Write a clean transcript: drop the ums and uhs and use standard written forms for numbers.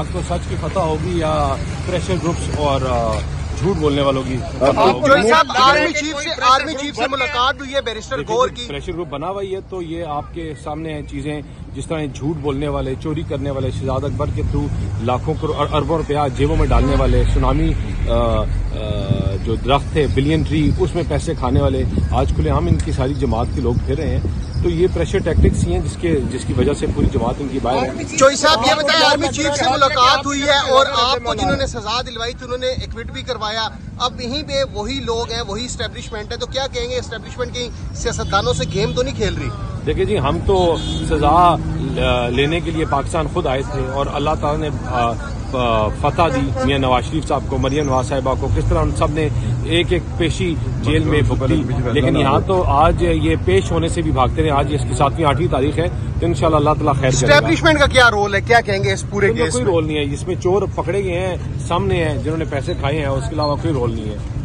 हक और सच की फतह होगी या प्रेशर ग्रुप्स और झूठ बोलने वालों की? आर्मी चीफ से मुलाकात हुई है बैरिस्टर गौर की। प्रेशर ग्रुप बना हुआ है तो ये आपके सामने है चीजें, जिस तरह झूठ बोलने वाले, चोरी करने वाले, शहजाद अकबर के थ्रू लाखों करोड़ अरबों रुपया जेबों में डालने वाले, सुनामी जो दरख्त थे बिलियन ट्री उसमें पैसे खाने वाले, आज खुलेआम इनकी सारी जमात के लोग फिर रहे हैं। तो ये प्रेशर टैक्टिक्स ही हैं जिसकी वजह से पूरी जमात इनकी बाहर है। चोई साहब ये बताया, आर्मी चीफ से मुलाकात हुई है और आपको जिन्होंने सजा दिलवाई थी उन्होंने एक्विट भी करवाया, अब यहीं पे वही लोग हैं, वही एस्टेब्लिशमेंट है, तो क्या कहेंगे एस्टेब्लिशमेंट की सियासतदानों से गेम तो नहीं खेल रही? देखिए जी, हम तो सजा लेने के लिए पाकिस्तान खुद आए थे और अल्लाह ताला ने फतह दी मियां नवाज शरीफ साहब को, मरियम नवाज साहिबा को, किस तरह उन सब ने एक एक पेशी जेल में भुगती। लेकिन यहाँ तो आज ये पेश होने से भी भागते रहे। आज इसकी 7वीं-8वीं तारीख है तो इंशाल्लाह अल्लाह ताला खैर करेगा। एस्टेब्लिशमेंट का क्या रोल है, क्या कहेंगे इस पूरे केस में? कोई रोल नहीं है, जिसमें चोर पकड़े गए हैं सामने हैं जिन्होंने पैसे खाए हैं, उसके अलावा कोई रोल नहीं है।